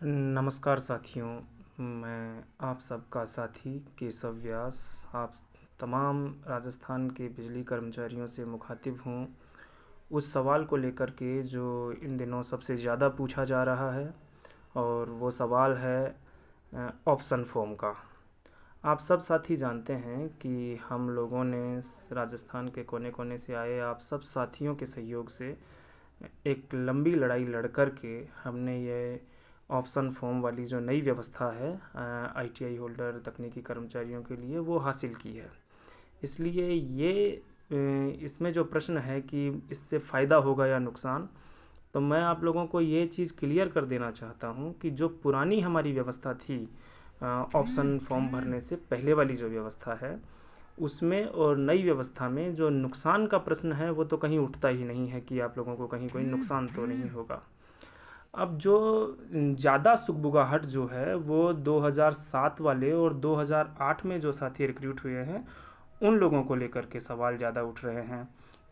नमस्कार साथियों, मैं आप सबका साथी केशव व्यास आप तमाम राजस्थान के बिजली कर्मचारियों से मुखातिब हूँ उस सवाल को लेकर के जो इन दिनों सबसे ज़्यादा पूछा जा रहा है। और वो सवाल है ऑप्शन फॉर्म का। आप सब साथी जानते हैं कि हम लोगों ने राजस्थान के कोने कोने से आए आप सब साथियों के सहयोग से एक लंबी लड़ाई लड़ कर के हमने ये ऑप्शन फॉर्म वाली जो नई व्यवस्था है आईटीआई होल्डर तकनीकी कर्मचारियों के लिए वो हासिल की है। इसलिए इसमें जो प्रश्न है कि इससे फ़ायदा होगा या नुकसान, तो मैं आप लोगों को ये चीज़ क्लियर कर देना चाहता हूँ कि जो पुरानी हमारी व्यवस्था थी ऑप्शन फॉर्म भरने से पहले वाली जो व्यवस्था है उसमें और नई व्यवस्था में जो नुकसान का प्रश्न है वो तो कहीं उठता ही नहीं है कि आप लोगों को कहीं कोई नुकसान तो नहीं होगा। अब जो ज़्यादा सुगबुगाहट जो है वो 2007 वाले और 2008 में जो साथी रिक्रूट हुए हैं उन लोगों को लेकर के सवाल ज़्यादा उठ रहे हैं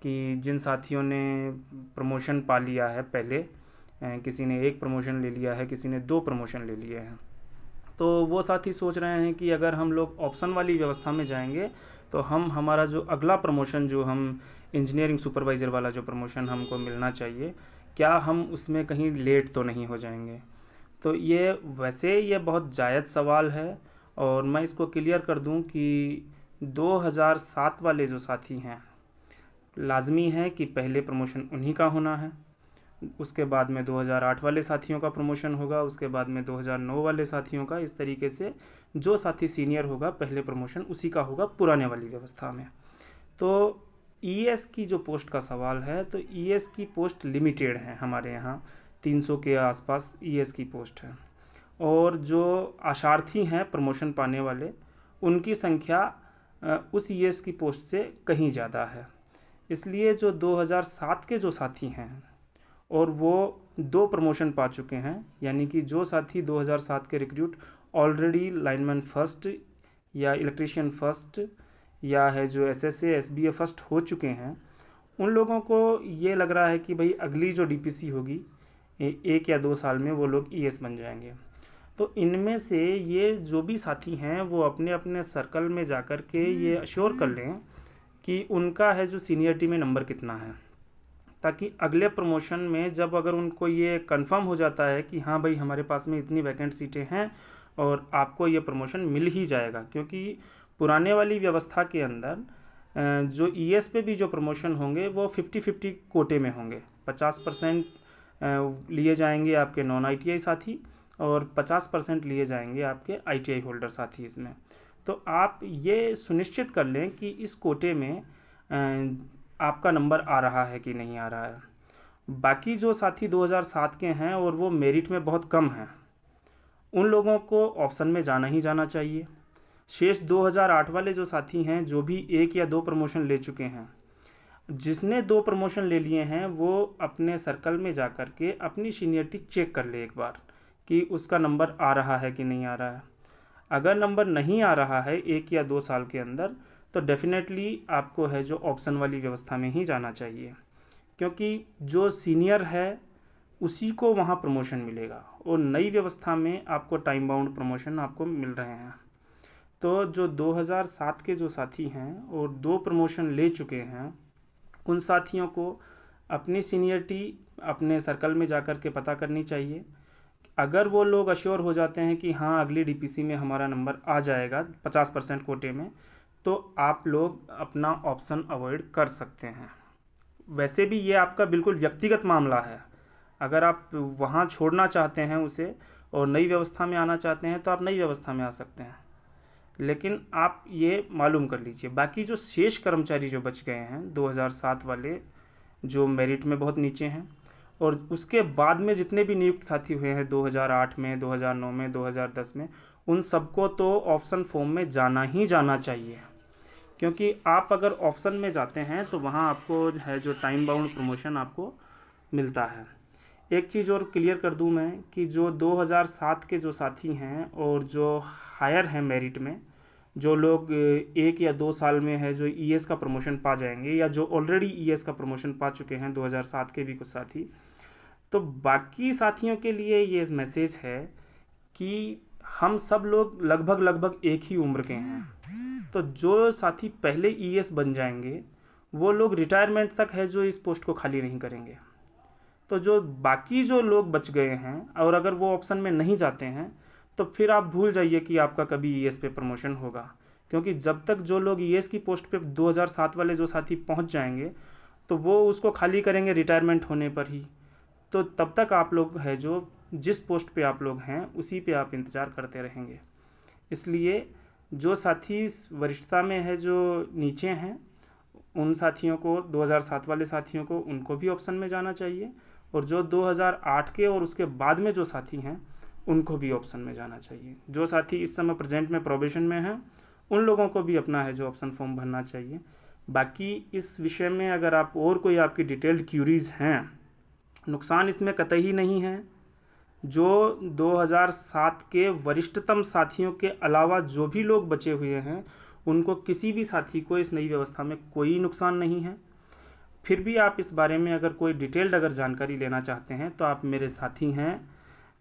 कि जिन साथियों ने प्रमोशन पा लिया है पहले, किसी ने 1 प्रमोशन ले लिया है, किसी ने 2 प्रमोशन ले लिए हैं, तो वो साथी सोच रहे हैं कि अगर हम लोग ऑप्शन वाली व्यवस्था में जाएंगे तो हमारा जो अगला प्रमोशन जो हम इंजीनियरिंग सुपरवाइज़र वाला जो प्रमोशन हमको मिलना चाहिए, क्या हम उसमें कहीं लेट तो नहीं हो जाएंगे। तो ये बहुत जायज़ सवाल है और मैं इसको क्लियर कर दूं कि 2007 वाले जो साथी हैं लाजमी है कि पहले प्रमोशन उन्हीं का होना है, उसके बाद में 2008 वाले साथियों का प्रमोशन होगा, उसके बाद में 2009 वाले साथियों का। इस तरीके से जो साथी सीनियर होगा पहले प्रमोशन उसी का होगा पुराने वाली व्यवस्था में। तो ईएस की जो पोस्ट का सवाल है, तो ईएस की पोस्ट लिमिटेड है हमारे यहाँ, 300 के आसपास ईएस की पोस्ट है और जो आशार्थी हैं प्रमोशन पाने वाले उनकी संख्या उस ईएस की पोस्ट से कहीं ज़्यादा है। इसलिए जो 2007 के जो साथी हैं और वो 2 प्रमोशन पा चुके हैं, यानी कि जो साथी 2007 के रिक्रूट ऑलरेडी लाइनमैन फर्स्ट या इलेक्ट्रीशियन फर्स्ट या है जो एसएसए एसबीए फर्स्ट हो चुके हैं, उन लोगों को ये लग रहा है कि भाई अगली जो डीपीसी होगी 1 या 2 साल में वो लोग ईएस बन जाएंगे। तो इनमें से ये जो भी साथी हैं वो अपने अपने सर्कल में जाकर के ये अश्योर कर लें कि उनका है जो सीनियरिटी में नंबर कितना है, ताकि अगले प्रमोशन में जब अगर उनको ये कंफर्म हो जाता है कि हाँ भाई हमारे पास में इतनी वैकेंट सीटें हैं और आपको ये प्रमोशन मिल ही जाएगा। क्योंकि पुराने वाली व्यवस्था के अंदर जो ईएस पे भी जो प्रमोशन होंगे वो 50-50 कोटे में होंगे। 50% लिए जाएंगे आपके नॉन आईटीआई साथी और 50% लिए जाएंगे आपके आईटीआई होल्डर साथी इसमें। तो आप ये सुनिश्चित कर लें कि इस कोटे में आपका नंबर आ रहा है कि नहीं आ रहा है। बाकी जो साथी 2007 के हैं और वो मेरिट में बहुत कम हैं, उन लोगों को ऑप्शन में जाना ही जाना चाहिए। शेष 2008 वाले जो साथी हैं जो भी 1 या 2 प्रमोशन ले चुके हैं, जिसने 2 प्रमोशन ले लिए हैं वो अपने सर्कल में जा कर के अपनी सीनियरिटी चेक कर ले एक बार कि उसका नंबर आ रहा है कि नहीं आ रहा है। अगर नंबर नहीं आ रहा है 1 या 2 साल के अंदर, तो डेफिनेटली आपको है जो ऑप्शन वाली व्यवस्था में ही जाना चाहिए, क्योंकि जो सीनियर है उसी को वहाँ प्रमोशन मिलेगा और नई व्यवस्था में आपको टाइम बाउंड प्रमोशन आपको मिल रहे हैं। तो जो 2007 के जो साथी हैं और 2 प्रमोशन ले चुके हैं, उन साथियों को अपनी सीनियरिटी अपने सर्कल में जाकर के पता करनी चाहिए। अगर वो लोग अश्योर हो जाते हैं कि हाँ अगली डीपीसी में हमारा नंबर आ जाएगा 50% कोटे में, तो आप लोग अपना ऑप्शन अवॉइड कर सकते हैं। वैसे भी ये आपका बिल्कुल व्यक्तिगत मामला है। अगर आप वहाँ छोड़ना चाहते हैं उसे और नई व्यवस्था में आना चाहते हैं तो आप नई व्यवस्था में आ सकते हैं, लेकिन आप ये मालूम कर लीजिए। बाकी जो शेष कर्मचारी जो बच गए हैं 2007 वाले, जो मेरिट में बहुत नीचे हैं, और उसके बाद में जितने भी नियुक्त साथी हुए हैं 2008 में, 2009 में, 2010 में, उन सबको तो ऑप्शन फॉर्म में जाना ही जाना चाहिए। क्योंकि आप अगर ऑप्शन में जाते हैं तो वहाँ आपको है जो टाइम बाउंड प्रमोशन आपको मिलता है। एक चीज़ और क्लियर कर दूं मैं कि जो 2007 के जो साथी हैं और जो हायर हैं मेरिट में, जो लोग 1 या 2 साल में है जो ईएस का प्रमोशन पा जाएंगे या जो ऑलरेडी ईएस का प्रमोशन पा चुके हैं 2007 के भी कुछ साथी, तो बाकी साथियों के लिए ये मैसेज है कि हम सब लोग लगभग एक ही उम्र के हैं। तो जो साथी पहले ईएस बन जाएंगे वो लोग रिटायरमेंट तक है जो इस पोस्ट को खाली नहीं करेंगे। तो जो बाकी जो लोग बच गए हैं और अगर वो ऑप्शन में नहीं जाते हैं तो फिर आप भूल जाइए कि आपका कभी ईएस पे प्रमोशन होगा, क्योंकि जब तक जो लोग ईएस की पोस्ट पे 2007 वाले जो साथी पहुंच जाएंगे तो वो उसको खाली करेंगे रिटायरमेंट होने पर ही। तो तब तक आप लोग है जो जिस पोस्ट पे आप लोग हैं उसी पे आप इंतज़ार करते रहेंगे। इसलिए जो साथी वरिष्ठता में है जो नीचे हैं उन साथियों को 2007 वाले साथियों को उनको भी ऑप्शन में जाना चाहिए, और जो 2008 के और उसके बाद में जो साथी हैं उनको भी ऑप्शन में जाना चाहिए। जो साथी इस समय प्रेजेंट में प्रोबेशन में हैं उन लोगों को भी अपना है जो ऑप्शन फॉर्म भरना चाहिए। बाकी इस विषय में अगर आप और कोई आपकी डिटेल्ड क्यूरीज़ हैं, नुकसान इसमें कतई नहीं है। जो 2007 के वरिष्ठतम साथियों के अलावा जो भी लोग बचे हुए हैं उनको किसी भी साथी को इस नई व्यवस्था में कोई नुकसान नहीं है। फिर भी आप इस बारे में अगर कोई डिटेल्ड अगर जानकारी लेना चाहते हैं तो आप मेरे साथी हैं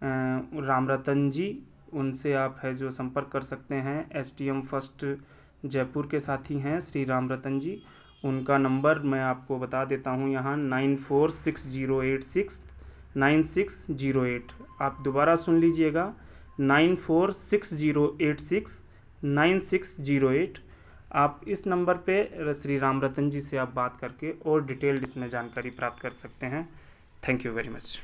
रामरतन जी, उनसे आप है जो संपर्क कर सकते हैं। एसटीएम फर्स्ट जयपुर के साथी हैं श्री रामरतन जी, उनका नंबर मैं आपको बता देता हूँ यहाँ 9460869608। आप दोबारा सुन लीजिएगा 9460869608। आप इस नंबर पे श्री रामरतन जी से आप बात करके और डिटेल्ड इसमें जानकारी प्राप्त कर सकते हैं। Thank you very much.